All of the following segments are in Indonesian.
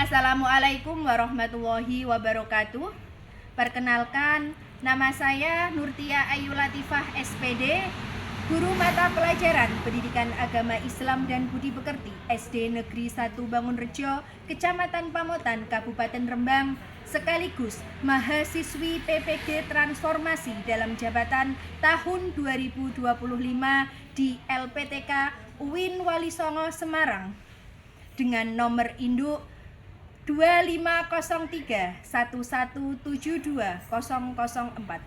Assalamualaikum warahmatullahi wabarakatuh. Perkenalkan, nama saya Nurtia Ayu Latifah SPD, Guru Mata Pelajaran Pendidikan Agama Islam dan Budi Pekerti SD Negeri 1 Bangunrejo, Kecamatan Pamotan, Kabupaten Rembang, sekaligus mahasiswi PPG Transformasi dalam Jabatan tahun 2025 di LPTK UIN Wali Songo Semarang dengan nomor induk 250311720004.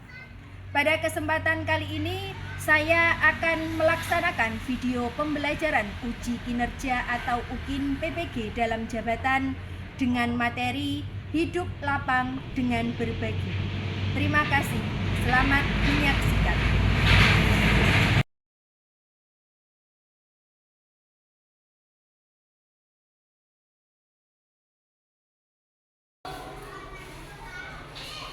Pada kesempatan kali ini saya akan melaksanakan video pembelajaran uji kinerja atau UKIN PPG dalam jabatan dengan materi hidup lapang dengan berbagi. Terima kasih. Selamat menyaksikan.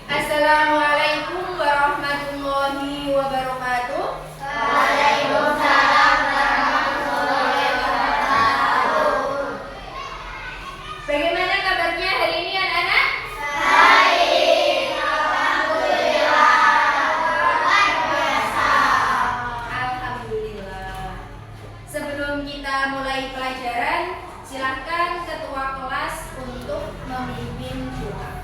Assalamualaikum warahmatullahi wabarakatuh. Waalaikumsalam warahmatullahi wabarakatuh. Bagaimana kabarnya hari ini anak-anak? Baik, alhamdulillah. Luar biasa. Alhamdulillah. Sebelum kita mulai pelajaran, silakan ketua kelas untuk memimpin doa.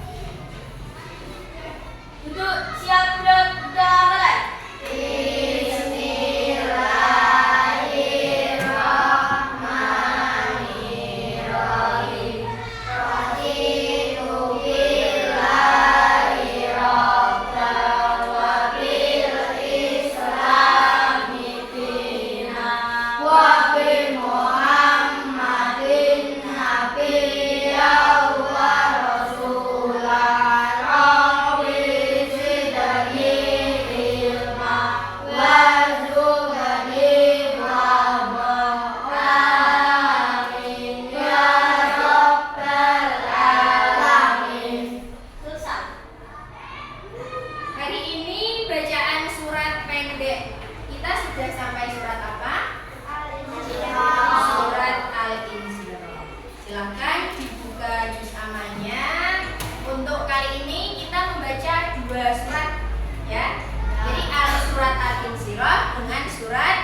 Duduk, siap, sudah mulai. Bismillahirrahmanirrahim. Raditu billahi rabban wa bil islami dinan wa bi Muhammadin nabiyyan wa rasulan. Hari ini bacaan surat pendek. Kita sudah sampai surat apa? Surat Al-Insyirah. Silakan dibuka juz amannya. Untuk kali ini kita membaca 2 surat ya. Jadi surat Al-Insyirah dengan surat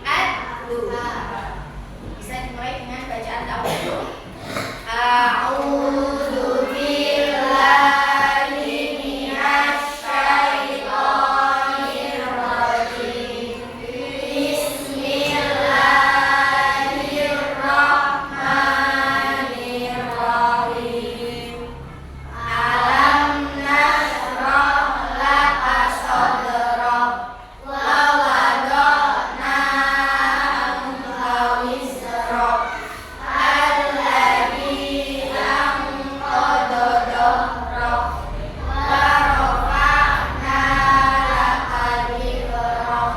Ad-Duha. Bisa dimulai dengan bacaan ta'awudz. A'udzu billahi minasy syaithanir rajim. Bismillahirrahmanirrahim. Alam nashrah laka sadrak wa wada'na anka wizrak alladzi anqadha dhahrak wa rafa'na laka dhikrak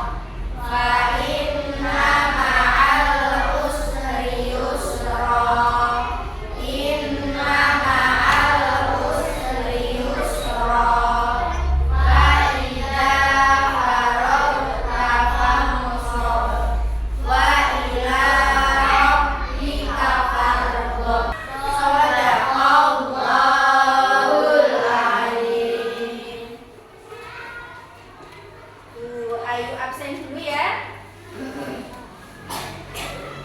fa inna ma'al usri yusra inna ma'al usri yusra fa idza faragta fansab wa ila rabbika farghab. Shadaqallahul adzim. Ayo absen dulu ya.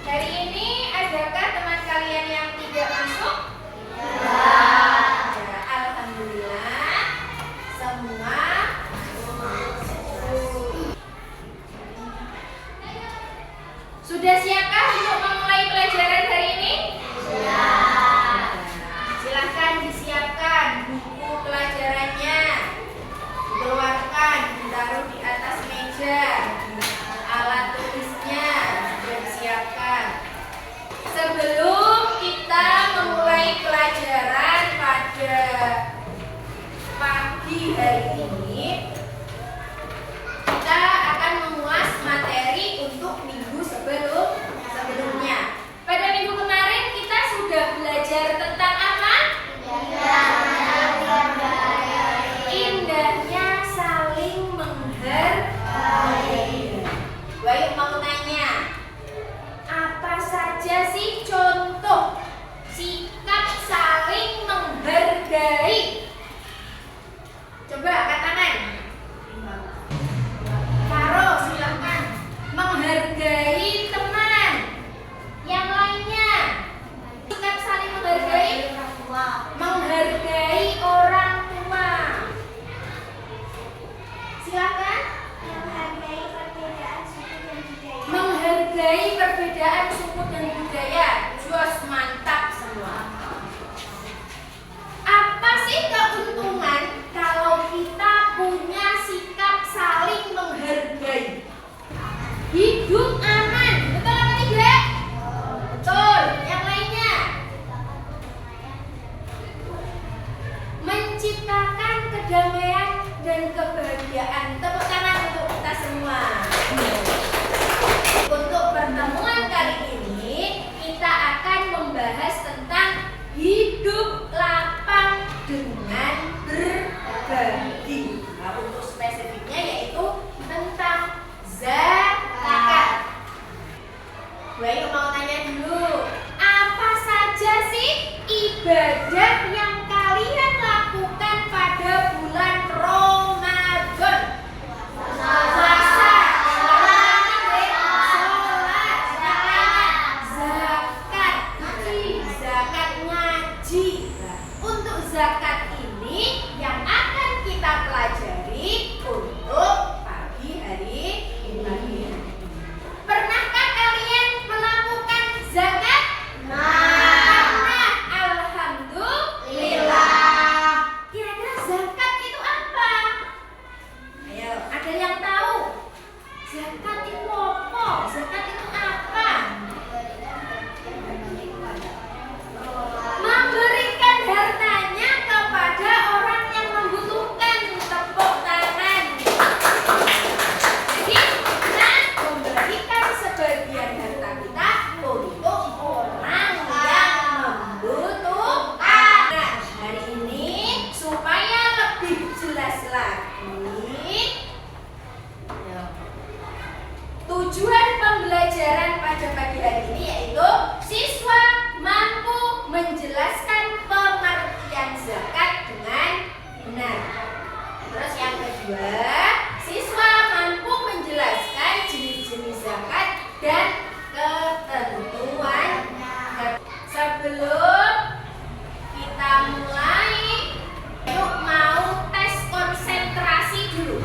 Hari ini adakah teman kalian yang tidak masuk? Ya, alhamdulillah. Semua sudah siapkah untuk memulai pelajaran hari ini? Silahkan disiapkan buku pelajarannya, dikeluarkan, ditaruh di atas meja. Alat tulisnya sudah disiapkan. Sebelum kita memulai pelajaran pada pagi hari ini, kita akan mengulas materi untuk minggu sebelumnya. Pada minggu kemarin kita sudah belajar tentang apa? Indahnya saling menghargai. Baik, mau tanya, apa saja sih contoh sikap saling perbedaan suku dan budaya. Jos, mantap semua. Apa sih keuntungan kalau kita punya sikap saling menghargai? Hidup aman, betul apa tidak? Betul. Yang lainnya? Menciptakan kedamaian dan kebahagiaan. Tepuk tangan untuk kita semua. Untuk pertemuan kali ini kita akan membahas tentang hidup lapang dengan berbagi. Nah, untuk spesifiknya yaitu tentang zakat. Baik, mau tanya dulu, apa saja sih ibadah yang kalian lakukan pada bulan Ramadan? Puasa, sholat, zakat, zakat ngaji. Untuk zakat ini yang akan kita pelajari untuk pagi hari ini. Pernahkah kalian melakukan zakat? Pernah. Alhamdulillah. Kira-kira zakat itu apa? Ayo, ada yang tahu? Zakat itu apa? Zakat itu apa? Memberikan hartanya kepada orang yang membutuhkan. Tepuk tangan. Jadi kita memberikan sebagian harta kita untuk orang yang membutuhkan. Nah, hari ini supaya lebih jelas lagi, tujuan pembelajaran pada pagi hari ini yaitu siswa mampu menjelaskan pengertian zakat dengan benar. Terus yang kedua, siswa mampu menjelaskan jenis-jenis zakat dan ketentuan. Sebelum kita mulai, yuk mau tes konsentrasi dulu.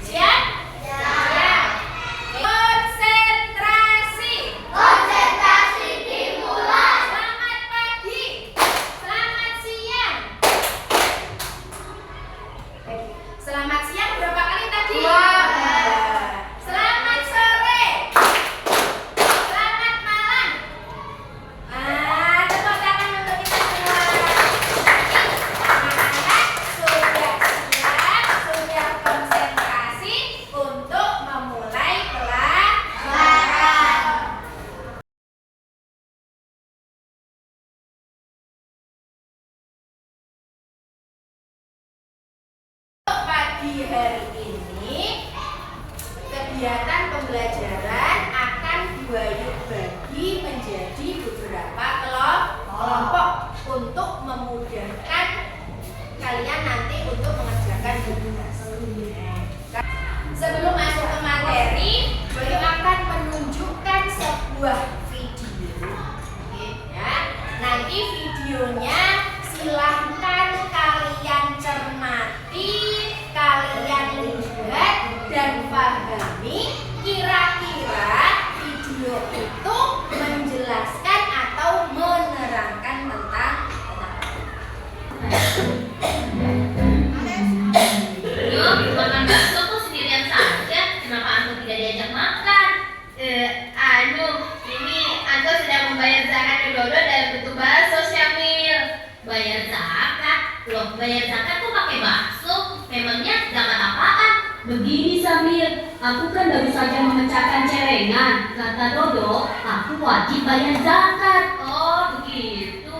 Siap? Siap. Konsentrasi. Konsentrasi dimulai. Selamat pagi. Selamat siang. Selamat siang berapa kali tadi? Dua. Selamat sore. Selamat malam. Tepuk tangan untuk kita semua. Anak-anak sudah siap, sudah konsentrasi untuk memulai pelajaran. Pagi hari ini kegiatan pembelajaran akan dibagi menjadi beberapa kelompok untuk memudahkan kalian nanti untuk mengerjakan tugas. Sebelum masuk ke materi, Bayu akan menunjukkan sebuah video. Oke, ya. Nanti videonya silahkan kalian cermati, kalian lihat dan pahami kira-kira video itu menjelaskan atau menerangkan tentang Yuk, makan bakso kok sendirian saja? Kenapa antum tidak diajak makan? Ini antum sedang membayar zakat ke Dodo dalam bentuk bakso, Syamil. Bayar zakat? Loh, bayar zakat kok pakai bakso? Memangnya zakat apaan? Begini Samir, aku kan baru saja memecahkan celengan. Kata Dodo, aku wajib bayar zakat. Oh, begitu.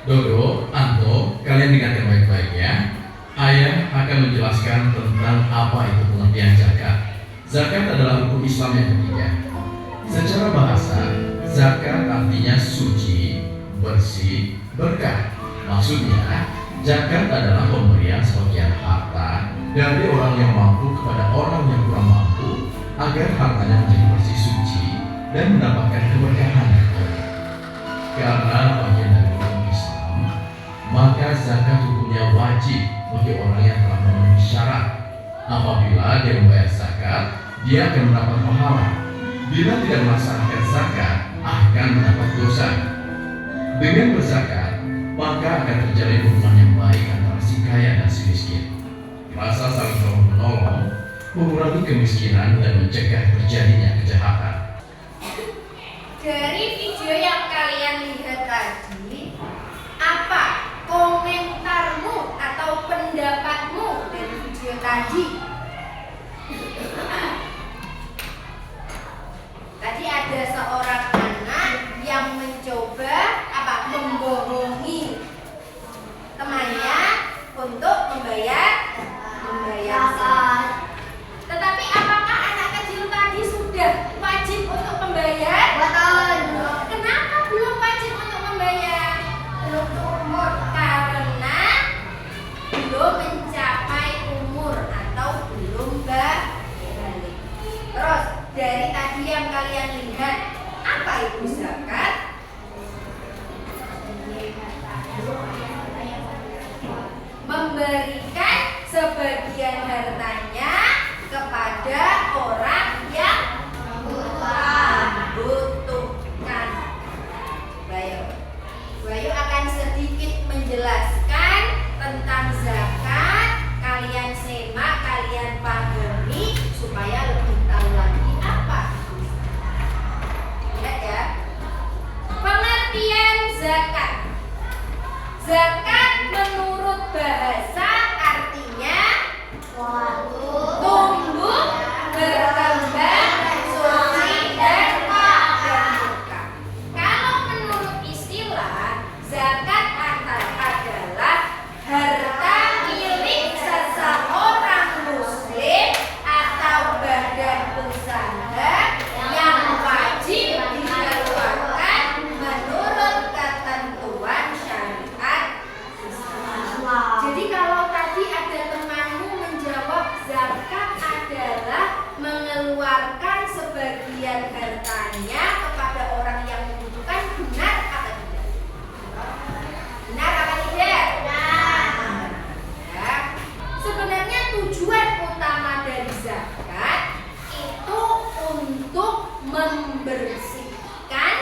Dodo, Anto, kalian dengarkan baik-baik ya. Ayah akan menjelaskan tentang apa itu pengertian zakat. Zakat adalah hukum Islam yang ketiga. Secara bahasa, zakat artinya suci, bersih, berkah. Maksudnya, zakat adalah pemberian sebagian harta dari orang yang mampu kepada orang yang kurang mampu agar hartanya menjadi bersih, suci, dan mendapatkan keberkahan. Karena bagian dari hukum Islam, maka zakat hukumnya wajib bagi orang yang telah memenuhi Apabila dia membayar zakat, dia akan mendapat pahala. Bila tidak melaksanakan zakat, akan mendapat dosa. Dengan berzakat, maka akan terjalin hubungan yang baik antara si kaya dan si miskin. Rasa saling tolong-menolong mengurangi kemiskinan dan mencegah terjadinya kejahatan. Dari video yang kalian lihat tadi, apa komentarmu atau pendapatmu dari video tadi? Tadi ada seorang anak yang mencoba membohongi temannya untuk membayar zakat. Tetapi apakah anak kecil tadi sudah wajib untuk membayar? Kenapa belum wajib untuk membayar? Belum umur, karena belum mencapai umur atau belum balik. Terus dari tadi yang kalian lihat, apa itu zakat? Memberikan sebagian hartanya kepada orang yang membutuhkan. Bayu akan sedikit menjelaskan tentang zakat. Kalian simak, kalian pahami supaya lebih tahu lagi apa itu zakat. Lihat ya. Pengertian zakat. Zakat menurut bahasa artinya tumbuh, berkembang, suci dan terbuka. Kalau menurut istilah, zakat adalah harta milik seseorang muslim atau badan usaha yang wajib dikeluarkan menurut ketentuan syariat. Jadi kalau tadi ada temanmu menjawab zakat adalah mengeluarkan sebagian hartanya kepada orang yang membutuhkan, benar apa tidak? Benar apa tidak? Benar. Ya. Sebenarnya tujuan utama dari zakat itu untuk membersihkan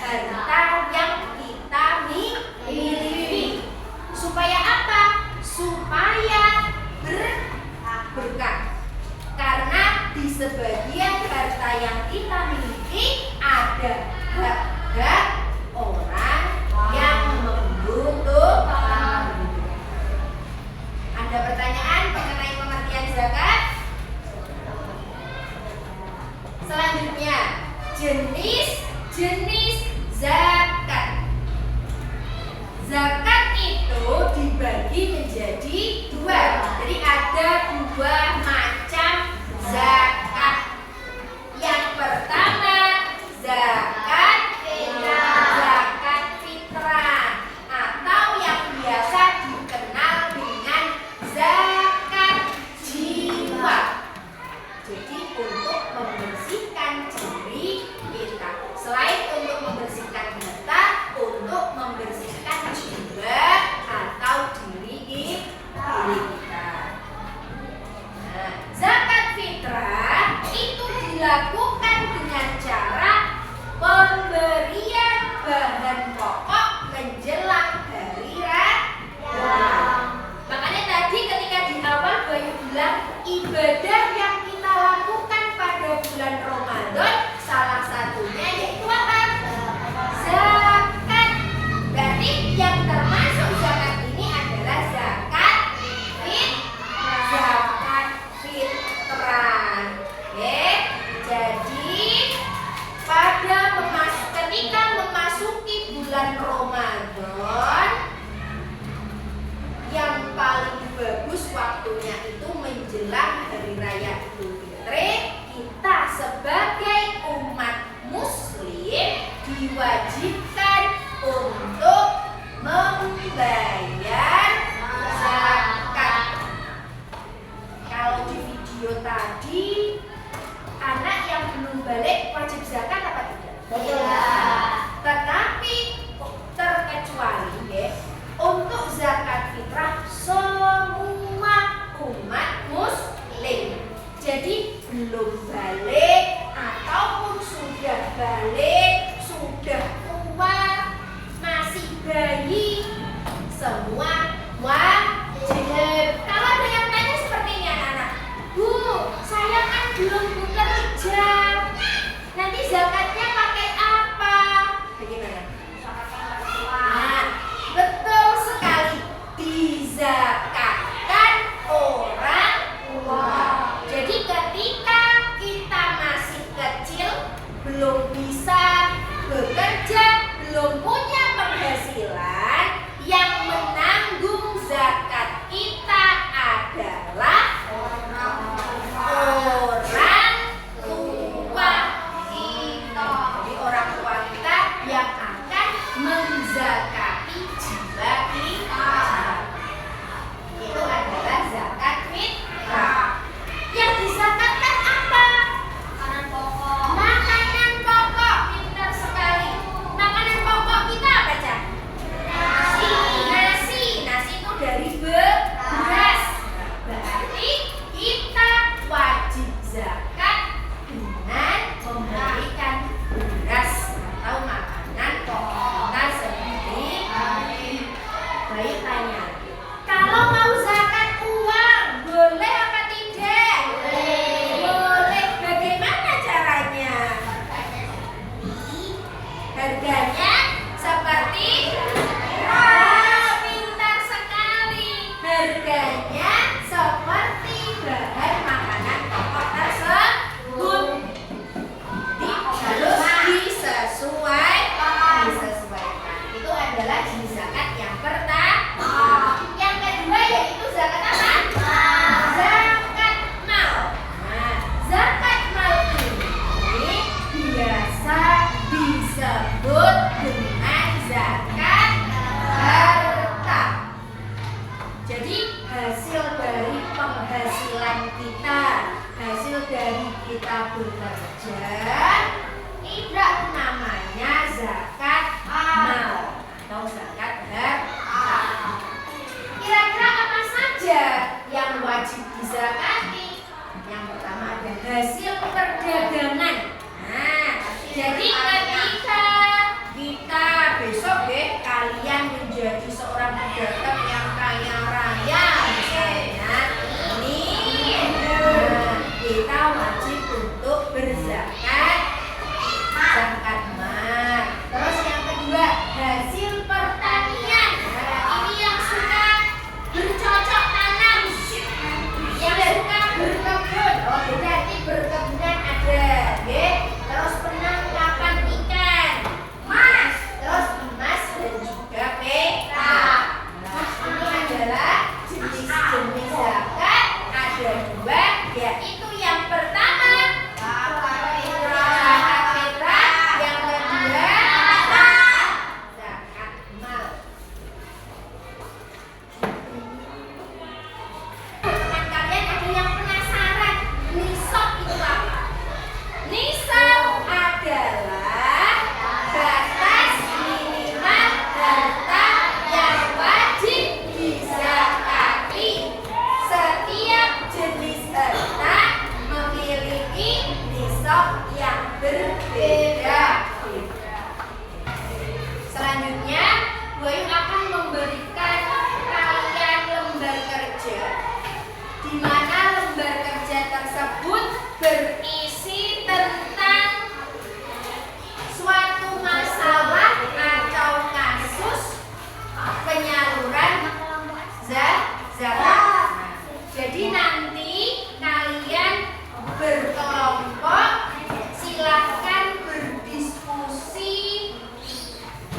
harta yang kita miliki. Supaya apa? Supaya berkah. Karena di sebagian harta yang kita miliki ada hak-hak orang yang membutuhkan. Ada pertanyaan mengenai pengertian zakat? Selanjutnya, jenis-jenis zakat. Zakat itu dibagi menjadi dua. Jadi ada dua macam zakat. Yang pertama zakat fitrah atau yang biasa dikenal dengan zakat jiwa. Jadi untuk membersihkan diri kita, selain untuk membersihkan harta, untuk membersihkan jiwa atau diri kita. Nah, zakat fitrah itu dilakukan dengan cara pemberian bahan pokok menjelang hari raya. Makanya tadi ketika di awal Bayu bilang ibadah yang kita lakukan pada bulan Ramadan salah satunya yaitu apa? Zakat. Berarti yang termasuk zakat ini adalah zakat fitrah. Oke. Jadi ketika memasuki bulan Ramadan, yang paling bagus waktunya itu menjelang hari raya Idul Fitri. Kita sebagai umat muslim diwajibkan untuk membayar zakat. Kalau di video tadi, anak yang belum balik wajib zakat apa tidak? Tetapi terkecuali untuk zakat fitrah semua umat muslim hasil dari kita bekerja tidak namanya zakat mal atau zakat harta. Kira-kira apa saja yang wajib dizakati? Yang pertama ada hasil perdagangan. Nah, jadi ketika kita besok deh kalian menjadi seorang pedagang yang kaya raya misalnya, kita wajib untuk berzakat zakat mal. Terus yang kedua hasil pertanian. Nah, ini yang suka bercocok tanam, yang suka berkebun. Oh, berarti berkebunan ada, oke? Terus penangkapan ikan, mas, terus emas dan juga perak. Nah, ini adalah jenis-jenis zakat. Ada dua, yaitu yang pertama zakat fitrah, yang kedua zakat mal. Teman kalian ada yang penasaran nisab itu apa? Nisab adalah batas minimal harta yang wajib dizakati. Setiap jenis harta memiliki nisab yang berbeda. Selanjutnya, Bu Ayu akan memberikan kalian lembar kerja, di mana lembar kerja tersebut berisi tentang suatu masalah atau kasus penyaluran zakat. Jadi nanti kalian berkelompok, silahkan berdiskusi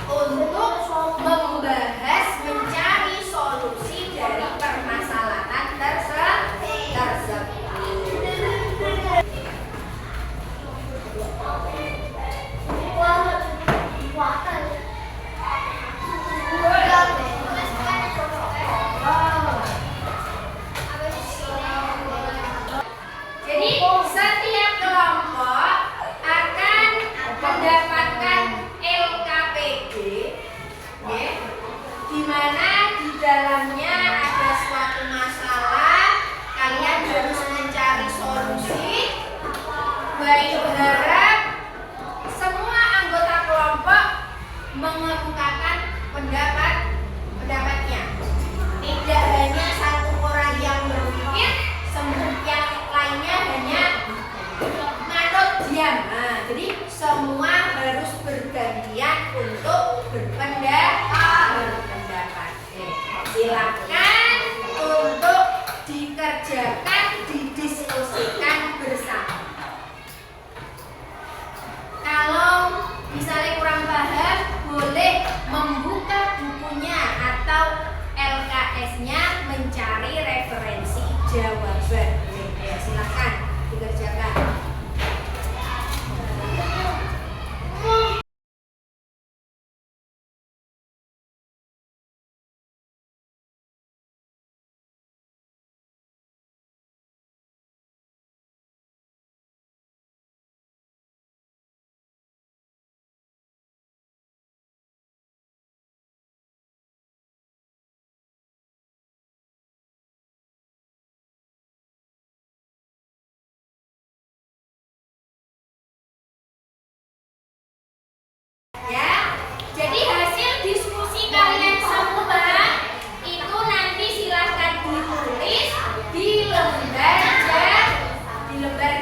untuk membahas, mencari solusi dari permasalahan tersebut. Jadi setiap kelompok akan mendapatkan LKPD, ya, di mana di dalamnya ada suatu masalah, kalian harus mencari solusi. Baik, berharap semua anggota kelompok mengemukakan pendapatnya. Tidak hanya satu orang yang berpikir, yang lainnya hanya manut diam. Nah, jadi semua harus bergantian untuk berpendapat. Silakan untuk dikerjakan, didiskusikan bersama. Kalau misalnya kurang paham, boleh membuka bukunya atau LKS-nya, mencari referensi jawaban. Ya, silakan dikerjakan. Ya, jadi hasil diskusi kalian semua itu nanti silahkan ditulis di lembar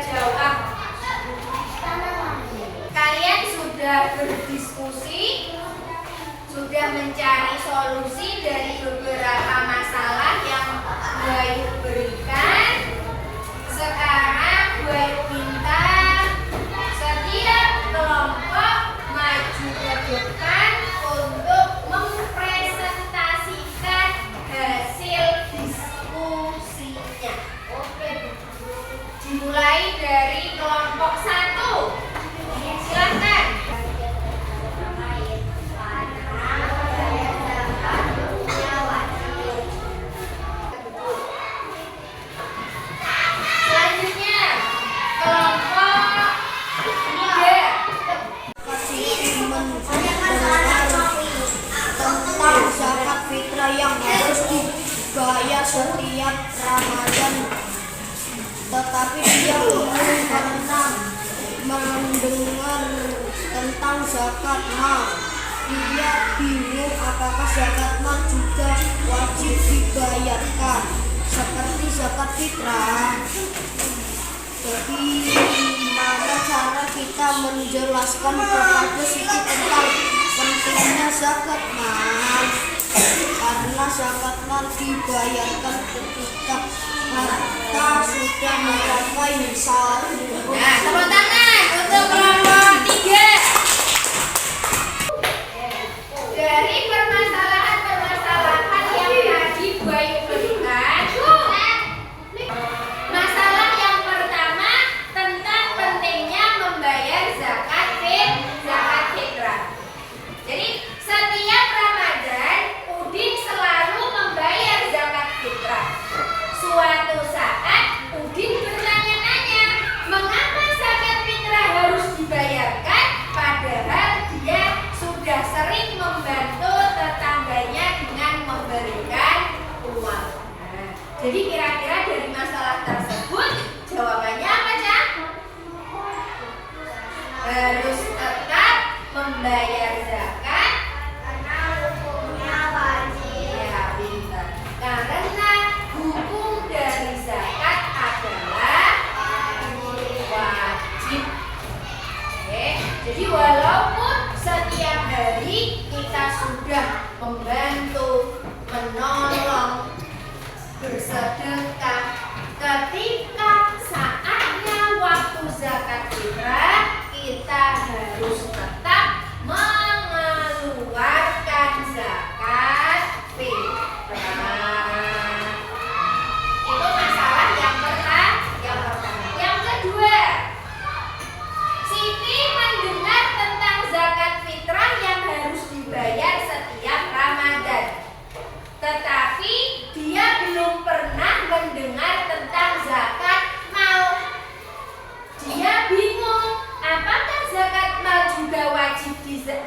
jawab. Kalian sudah berdiskusi, sudah mencari solusi dari beberapa masalah yang Bu Ayu berikan. Sekarang Bu Ayu minta setiap kelompok maju ke depan untuk mempresentasikan hasil diskusinya. Oke, dimulai dari kelompok 1. Silakan. Selanjutnya tetapi dia bingung karena mendengar tentang zakat mal. Dia bingung apakah zakat mal juga wajib dibayarkan seperti zakat fitrah. Jadi gimana cara kita menjelaskan kepada Siti tentang pentingnya zakat mal? Karena zakat mal dibayarkan ketika harta sudah mencapai nisab. Nah, tepuk tangan untuk kelompok 3. Dari permasalahan-permasalahan yang tadi Bu Ayu berikan, masalah yang pertama tentang pentingnya membayar zakat fitrah. Jadi setiap Ramadan Udin selalu membayar zakat fitrah. Suatu saat Udin bertanya-tanya, mengapa zakat fitrah harus dibayarkan padahal dia sudah sering membantu tetangganya dengan memberikan uang. Nah, jadi kira-kira dari masalah tersebut jawabannya apa, Cak? Harus tetap membayar zakat Karena hukumnya wajib. ya, pintar. Karena hukum dari zakat adalah wajib. Oke, jadi walaupun setiap hari kita sudah membantu, menolong, bersedekah, ketika saatnya waktu zakat fitrah, kita harus tetap mengeluarkan zakat fitrah. Itu masalah yang pertama. Yang kedua, Siti mendengar tentang zakat fitrah yang harus dibayar setiap Ramadan. Tetapi dia belum pernah mendengar tentang zakat mal. Dia bingung, apakah zakat mal juga wajib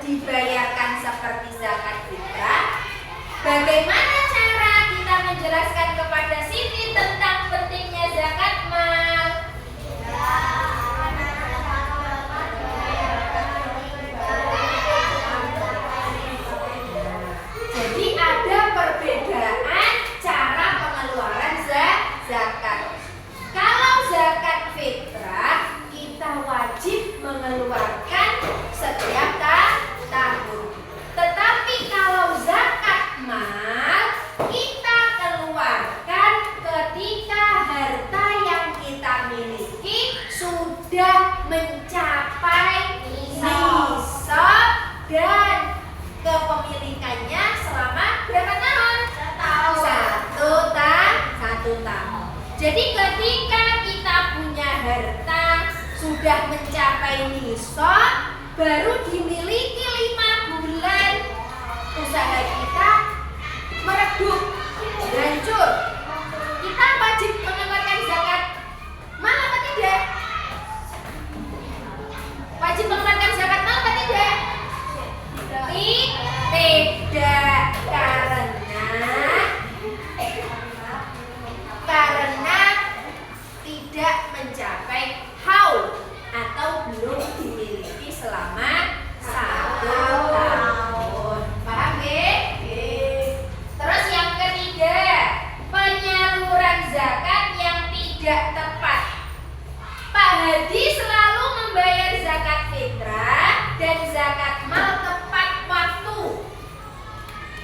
dibayarkan seperti zakat fitrah? Bagaimana cara kita menjelaskan kepada Siti tentang pentingnya zakat mal? Jadi ada perbedaan cara pengeluaran zakat. Kalau zakat fitrah kita wajib mengeluarkan setiap tahun. Tetapi kalau zakat mal kita keluarkan ketika harta yang kita miliki sudah mencapai nisab dan kepemilikannya selama berapa tahun? Satu tahun. Jadi ketika kita punya harta sudah mencapai nisab, baru dimiliki 5 bulan, usaha kita meredup, hancur. Kita wajib mengeluarkan zakat mal apa tidak? Wajib mengeluarkan zakat mal apa tidak? Tidak, karena tidak mencapai haul atau belum dimiliki selama 1 tahun. Paham, Be? Terus yang ketiga, penyaluran zakat yang tidak tepat. Pak Hadi selalu membayar zakat fitrah dan zakat mal tepat waktu.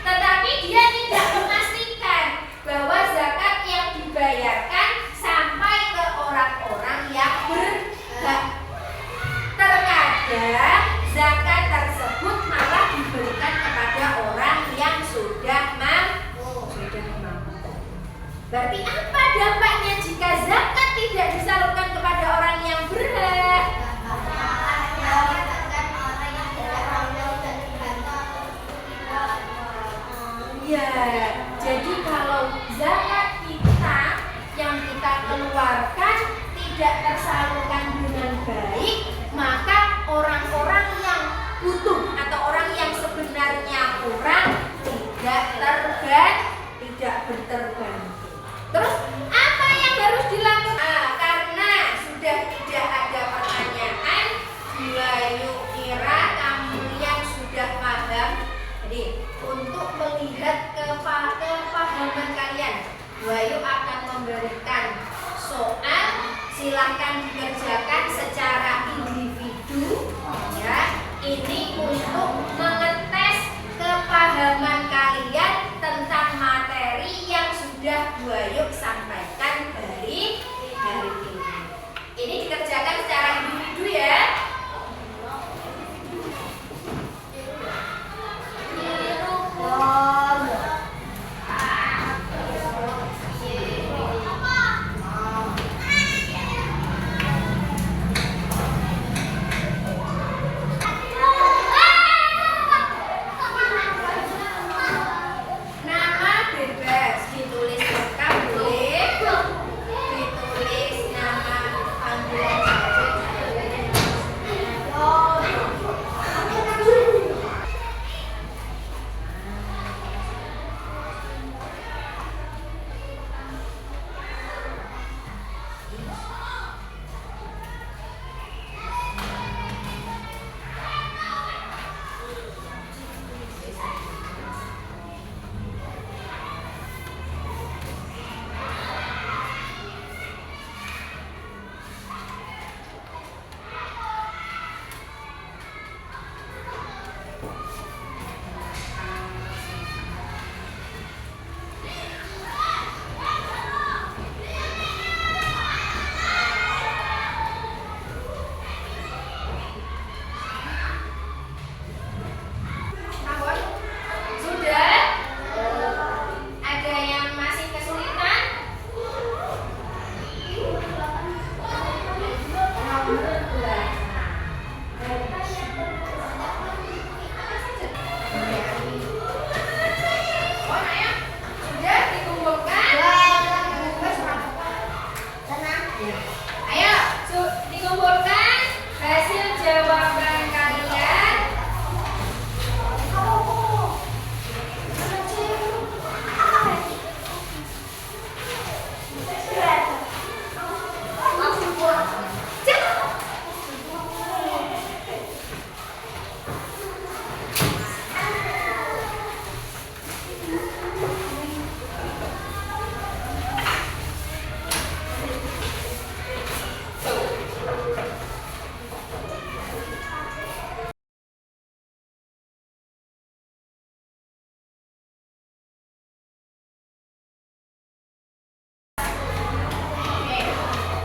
Tetapi dia tidak memastikan bahwa zakat yang dibayarkan sampai ke orang-orang yang berhak. Terkadang zakat tersebut malah diberikan kepada orang yang sudah mampu. Berarti apa dampaknya jika zakat tidak disalurkan kepada orang yang berhak? Ya, jadi kalau zakat kita yang kita keluarkan tidak tersalurkan dengan baik, maka orang-orang yang butuh atau orang yang sebenarnya kurang tidak berterbantu. Terus apa yang harus dilakukan? silahkan dikerjakan secara individu ya. Ini untuk mengetes kepahaman kalian tentang materi yang sudah Bu Ayu sampaikan hari ini. Ini dikerjakan secara individu ya. Nama bebas ditulis lengkap boleh, ditulis nama panggilan sudah? Ada yang masih kesulitan? Sudah dikumpulkan? Ayo, dikumpulkan hasil jawaban kalian.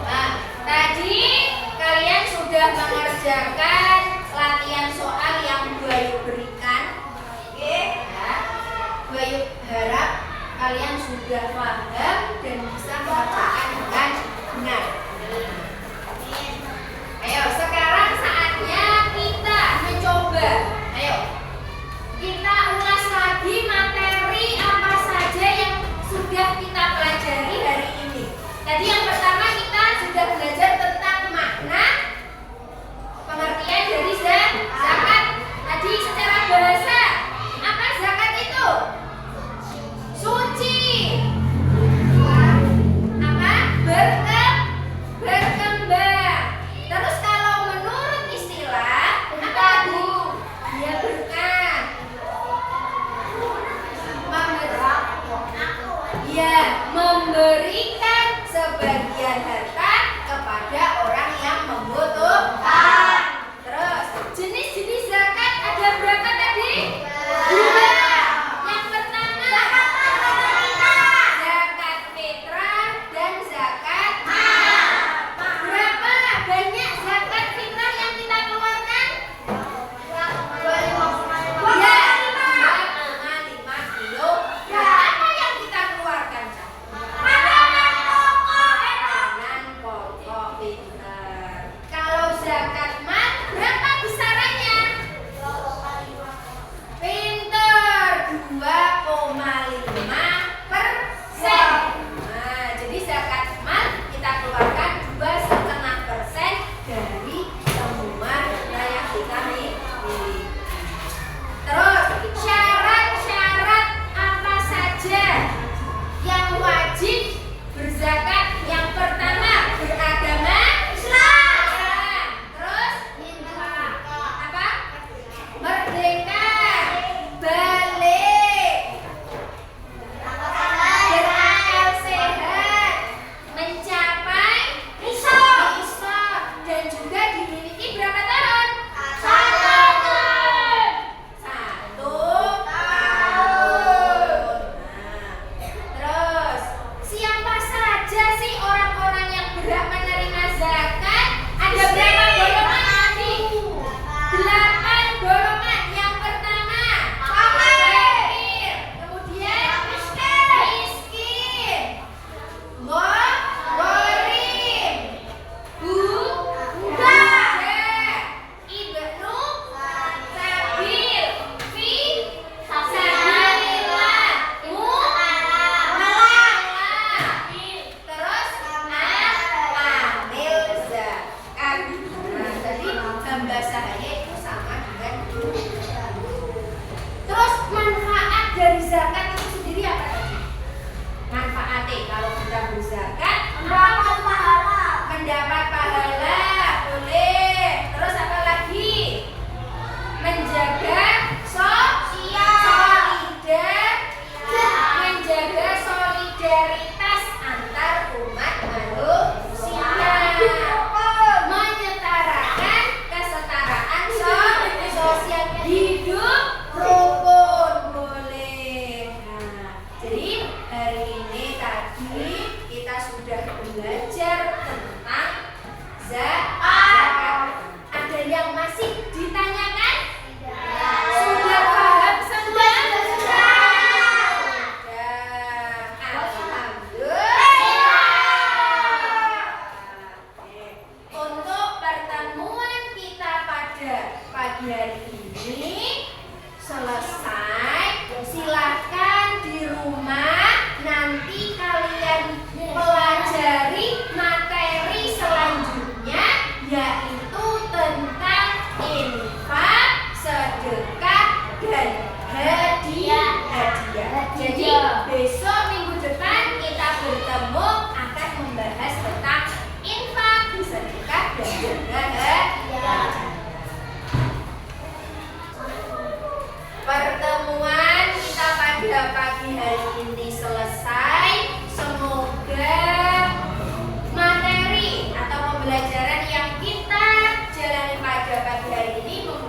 Nah, tadi kalian sudah mengerjakan latihan soal yang Bu Ayu berikan. Oke, ya. Bu Ayu harap kalian sudah paham dan bisa mengerjakan dengan benar. Ayo, sekarang saatnya kita mencoba. Ayo, kita ulas lagi materi apa saja yang sudah kita pelajari hari ini. Tadi yang pertama kita sudah belajar tentang makna, pengertian dari zakat. Tadi secara bahasa, apa zakat itu? Suci.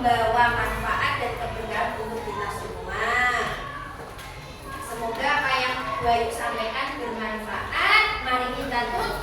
membawa manfaat dan keberkahan untuk kita semua. Semoga apa yang Bayu sampaikan bermanfaat. Mari kita tutup.